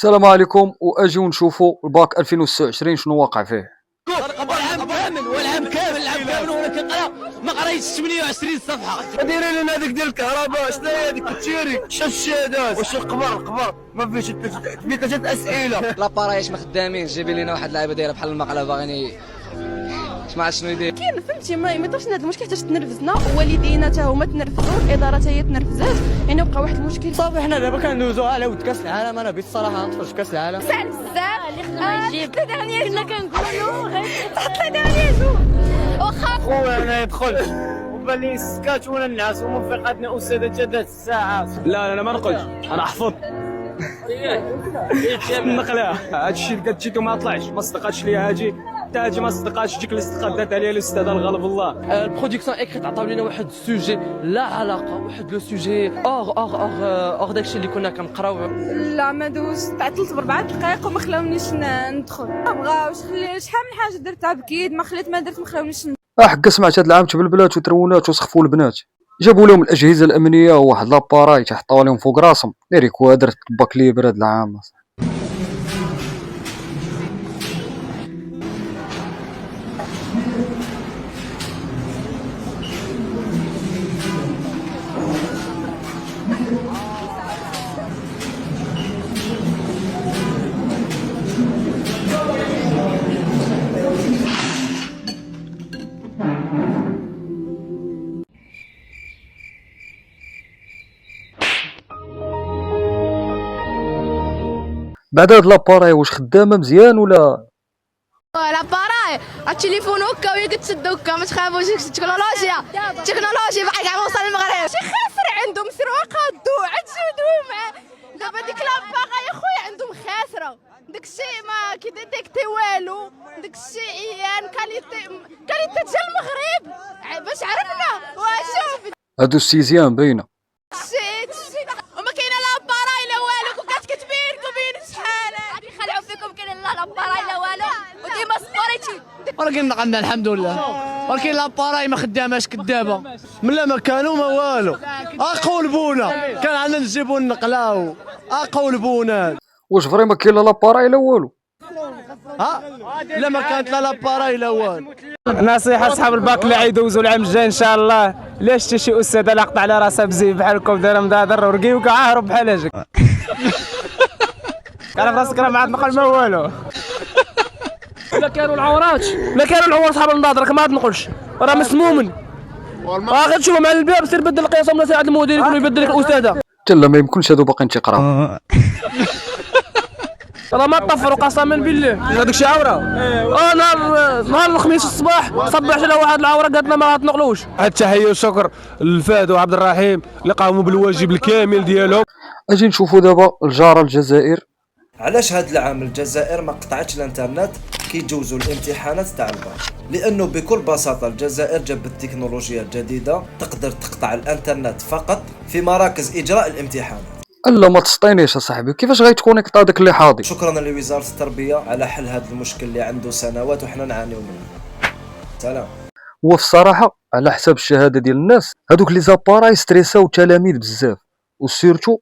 السلام عليكم، واجيو نشوفوا الباك 2026 شنو واقع فيه. والعام كامل وانا كنقرا ما قريتش 28 صفحه. دايرين لنا هذيك ديال الكهرباء، شنو هي هذيك التيري، شنو الشهادات، واش القبر ما فيش ثلاثه اسئله. لابارايش ما خدامين، جايبين لنا واحد اللعيبه دايره بحال المقله باغيني ما عرفتش شنو يدير. كاين فهمتي ما يطرش هذا المشكل حتى تنرفزنا، والدينا حتى هما تنرفزوا، الاداره حتى هي تنرفزات، يعني وقع واحد المشكل. صافي حنا دابا كندوزو على ود كاس العالم. انا بصراحه نتفرج في كاس العالم ساعد بزاف اللي خلينا يجيب 3 دانيير كنا كنقولوا غير 3 دانيير واخا خويا انا يدخل وبان لي السكات ولا النعاس وموافقاتنا استاذه ثلاث ساعات. لا انا ما نقولش، انا احفظ النقله. هادشي اللي قلتي ما طلعش، ما صدقاتش ليا هاجي حتى هاجي ما صدقاتش. ديك اللي صدقات دات عليها الاستاذ الغالب الله. البرودكسيون اكريت عطاو لينا واحد السوجي لا علاقه، واحد لو سوجي اور داكشي اللي كنا كنقراو. لا ما دوز، تعطلت ب4 دقائق وما خلاونيش ندخل. ما بغاوش، شحال من حاجه درتها بكيد ما خليت ما درت، ما خلاونيش. حق سمعت هاد العام تبلبلات وترونات وسخفوا البنات، جابوا لهم الاجهزه الامنيه وواحد لاباراي تحطوا لهم فوق راسهم. ديري كوادر باك ليبر هاد العام. بعد هاد لاباراي واش خدامه مزيان ولا؟ لاباراي التليفون هكا وهي كتشد هكا، ما تخافوش. التكنولوجيا باقي كاع ما وصل للمغرب. شي خاسر عندهم سروقه الضوء عتشدوا مع دابا ديك لاباغا يا خويا عندهم خاسره. داكشي ما كيديتيكتي والو، داكشي عيان كاليتي ديال المغرب باش عرفنا. وشوف هادو السيزيام باينه. وما كاينه لاباراي لا والو، كون كتبينكم بين شحال غادي يخلعوا فيكم. كاين لا لاباراي لا والو، وديما سبوريتي. ولكن عندنا الحمد لله، ولكن لاباراي ما خداماش كدابه. لا ما كانوا ما والو. اقولبونا كان عندنا نجيبوا النقله اقولبونا. واش فريمون كاين لا لاباراي لا والو؟ لا ما كانت لا لاباراي لا والو. نصيحة صحاب الباك اللي غيدوزوا العام الجاي ان شاء الله، لا شتي شي استاذه لاقطه على راسها بزيف بحالكم دايره مدادر ورقيو كاع هرب بحال هاجك. كان راسك راه ما عاد نقول ما والو. لا كانوا العورات صحاب النضاد راك ما عاد نقولش، راه مسمومن. غير تشوفهم على الباب سير بدل القياس ولا ساعد المدير يقول يبدل لك الاستاذه. حتى لا ما يمكنش هادو باقيين تيقراو. راه ما طفروا قسما بالله. هذاك شي عوره. نهار الخميس الصباح صبح لنا واحد العوره قالت لنا ما غتنقلوش. التحيه والشكر للفهد وعبد الرحيم اللي قاموا بالواجب الكامل ديالهم. اجي نشوفوا دابا الجاره الجزائر. علاش هاد العام الجزائر ما قطعتش الانترنت كيجوزوا الامتحانات تاع الباك؟ لانه بكل بساطه الجزائر جابت تكنولوجيا جديده تقدر تقطع الانترنت فقط في مراكز اجراء الامتحانات. الا ما تسطينيش اصاحبي، كيفاش غيتكونيكطا داك اللي حاضي؟ شكرا لوزاره التربيه على حل هذا المشكل اللي عنده سنوات وحنا نعانيو منه. سلام. هو في الصراحه على حساب الشهاده ديال الناس، هادوك لي زاباراي ستريساو التلاميذ بزاف وسيرتو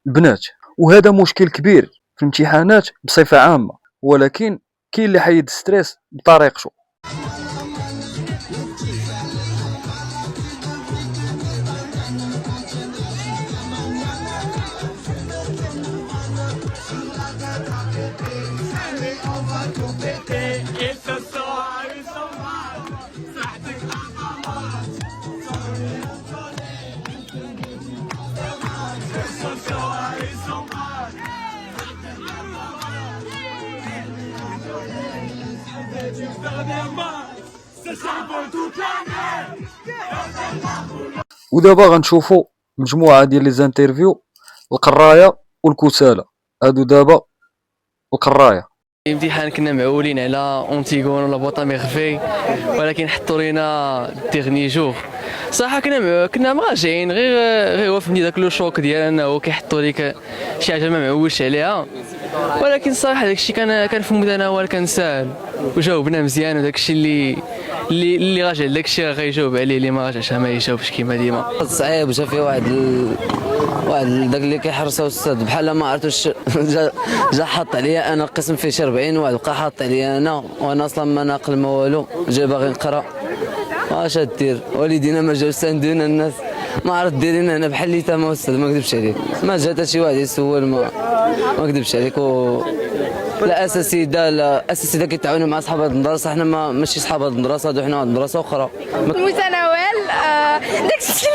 البنات، وهذا مشكل كبير في الامتحانات بصفه عامه. ولكن كاين اللي حيد ستريس بطريقته. ودابا غنشوفوا مجموعه ديال لي زانترفيو القرايه والكساله. هادو دابا القرايه. الامتحان كنا معولين على اونتيغون ولا بوطا ميغفي، ولكن حطوا لينا ديغني جور. صراحه كنا مراجعين غير وافني داك لو شوك ديال انه كيحطوا لك شي حاجه ما معولش عليها، ولكن صراحه داكشي كان في المتناول، كان ساهل وجاوبنا مزيان. وداكشي اللي راجع داكشي غيجاوب عليه، اللي ما راجعش ما يجاوبش كيما ديما. صعيب وجا فيه واحد واحد داك اللي كيحرسها الاستاذ بحال ما عرفتش جا حط عليا انا قسم فيه شي 40 واحد بقى حاط عليا انا، وانا اصلا ما ناقل ما والو، جاي باغي نقرا. واش دير والدينا ما جاوش ساندونا الناس، ما عرفت دايرين هنا بحال اللي تما استاذ، ما نكذبش عليك، ما جا حتى شي واحد يسول، ما نكذبش عليك. لا اساسيده لا اساسيده كيتعاونوا مع صحاب المدرسه، حنا ماشي صحاب المدرسه، هادو حنا مدرسه اخرى. المتناول داكشي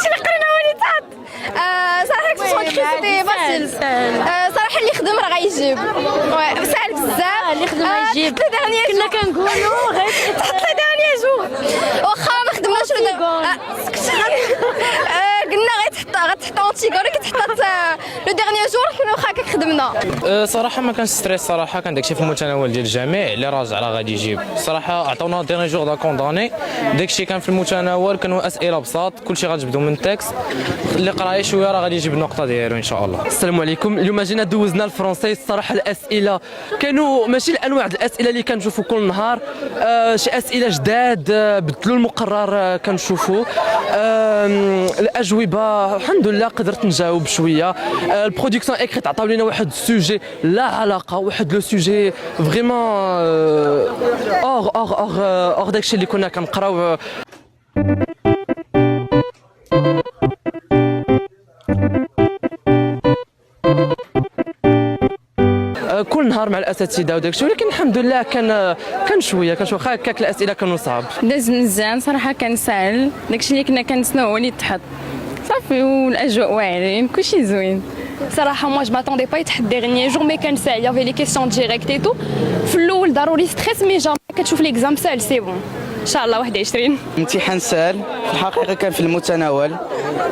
اللي قريناه اللي تحط صراحه كنت كنخري سيتي فاسيل. صراحه اللي خدم راه غيجيب ساهل بزاف، اللي خدم غيجيب. كنا كنقولوا غير تحط لي دانيي جور واخا ما خدمناش قلنا غتحط اونتيغور كتحط لو ديرنيي جور كنا واخا كخدمنا. صراحه ما كانش ستريس، صراحه كان داكشي في المتناول ديال الجميع، اللي راجع راه غادي يجيب. صراحه عطونا ديرني جور دا كونداني، داكشي كان في المتناول، كانوا اسئله بساط، كلشي غتجبدوا من التكست، اللي قرا شويه راه غادي يجيب النقطه ديالو ان شاء الله. السلام عليكم. اليوم جينا دوزنا الفرنسي. الصراحه الاسئله كانوا ماشي الانواع الاسئله اللي كنشوفوا كل نهار، شي اسئله جداد، بدلوا المقرر كنشوفوا. الاجوبه الحمد لله قدرت نجاوب شويه. البرودكسيون اكريت عطاو لنا واحد السوجي لا علاقه، واحد لو سوجي فريمون اور داكشي اللي كنا كنقراو. كل نهار مع الاساتذه وداكشي، ولكن الحمد لله كان شويه واخا هكاك الاسئله كانوا صعاب. داز مزيان صراحه، كان ساهل، داكشي اللي كنا كنتسناو هو اللي تحط صافي، والاجواء واعرين، كلشي زوين. صراحه moi je m'attendais pas يتحط ديرنيي جور، مي كان ساهل، يافي لي كيسيون ديريكت اي تو. في الاول ضروري ستريس، مي جامي كتشوف ليكزام ساهل سي بون ان شاء الله. 21 امتحان سهل في الحقيقه، كان في المتناول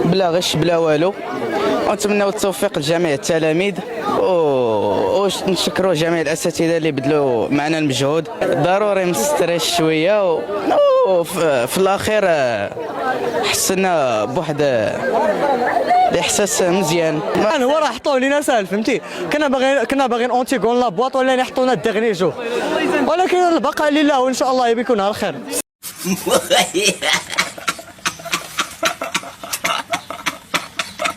بلا غش بلا والو. ونتمنوا التوفيق لجميع التلاميذ، ونشكروا جميع الاساتذه اللي بذلوا معنا المجهود. ضروري مستريس شويه، وفي الاخير حسنا بواحد الاحساس مزيان. هو راه حطوه لينا ساهل، فهمتي، كنا باغيين اونتيغون لا بواط، ولا يحطونا الدغني جور، ولكن البقاء لله، وان شاء الله يكون على الخير.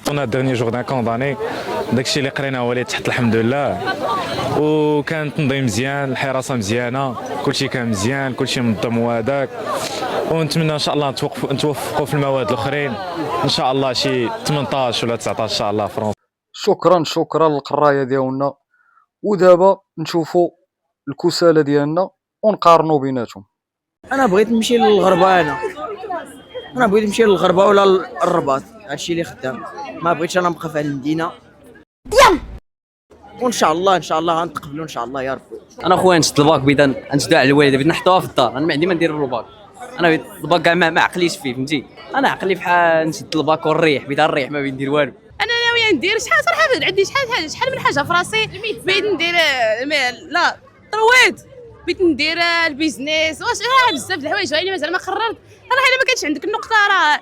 عطونا ديرني جور دان كونداني، داكشي اللي قرينا هو اللي تحت الحمد لله، وكان التنظيم مزيان، الحراسه مزيانه، كلشي كان مزيان، كلشي منظم وهذاك. ونتمنى ان شاء الله نتوفقوا في المواد الاخرين ان شاء الله، شي 18 ولا 19 ان شاء الله فرنسا. شكرا للقرايه ديالنا. ودابا نشوفوا الكساله ديالنا ونقارنوا بيناتهم. انا بغيت نمشي للغربه، انا بغيت نمشي للغربه ولا الرباط، هادشي اللي خدام، ما بغيتش انا نبقى في المدينه. وان شاء الله غنتقبلوا ان شاء الله يا رب. انا خويا نشد الباك بيضا نشدو على الوالده، بغيت نحطوها في الدار، انا ما عندي ما ندير الباك، انا بغيت الباك كاع ما عقليش فيه، فهمتي، انا عقلي بحال نشد الباك ونريح، بغيت نريح ما بغيت ندير والو. انا ناويه ندير شحال صراحه، عندي شحال من حاجه في راسي، بغيت ندير لا طرويت، بغيت ندير البيزنس، واش راه بزاف د الحوايج اللي مازال ما قررت. راه الا ما كانش عندك النقطه، راه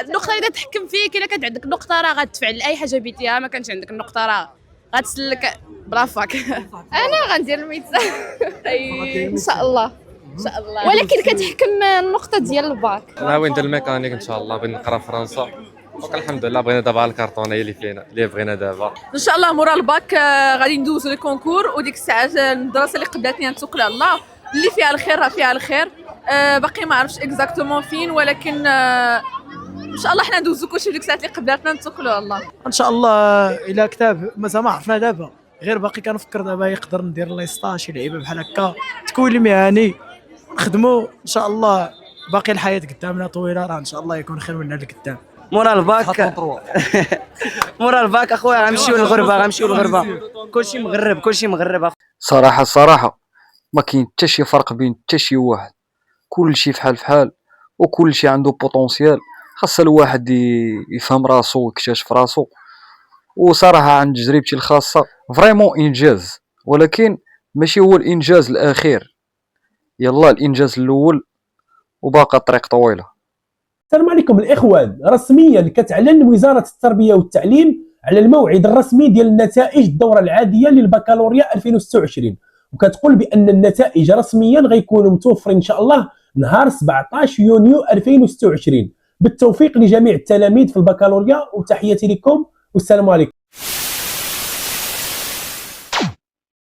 النقطه اللي تحكم فيك، الا كانت عندك النقطه راه غتفعل اي حاجه بيتيها، ما كانش عندك النقطه راه غتسلك بلا فاك. انا غندير الميدسان ان شاء الله ولكن كتحكم النقطه ديال الباك. ناوي ندير الميكانيك ان شاء الله، بغيت نقرا فرنسا، الحمد لله بغينا دابا الكارطونيه اللي بغينا دابا ان شاء الله. مورا الباك غادي ندوزو لي كونكور، وديك الساعات المدرسه اللي قبلتني نتوكل على الله، اللي فيها الخير راه فيها الخير. باقي ما عرفتش اكزاكتومون فين، ولكن ان شاء الله حنا ندوزو كلشي ديك الساعات اللي قبلتنا نتوكلوا على الله. ان شاء الله الى كتاب مازال ما عرفنا دابا، غير باقي كنفكر دابا يقدر ندير ليسطا شي لعيبه بحال هكا، تكوين المهني نخدموا ان شاء الله. باقي الحياه قدامنا طويله، راه ان شاء الله يكون خير من هذا القدام. مورا الباك مورا الباك اخويا غنمشيو للغربه، كلشي مغرب. صراحه ما كاين حتى شي فرق بين حتى شي واحد، كلشي فحال وكلشي عنده بوتونسيال. خاص الواحد يفهم راسو ويكتشف راسو. وصراحه عن تجربتي الخاصه فريمون انجاز، ولكن ماشي هو الانجاز الاخير، يلا الانجاز الاول وباقا الطريق طويله. السلام عليكم الاخوان. رسميا كتعلن وزاره التربيه والتعليم على الموعد الرسمي ديال النتائج الدوره العاديه للبكالوريا 2026، وكتقول بان النتائج رسميا غيكونوا متوفرين ان شاء الله نهار 17 يونيو 2026. بالتوفيق لجميع التلاميذ في البكالوريا، وتحياتي لكم والسلام عليكم.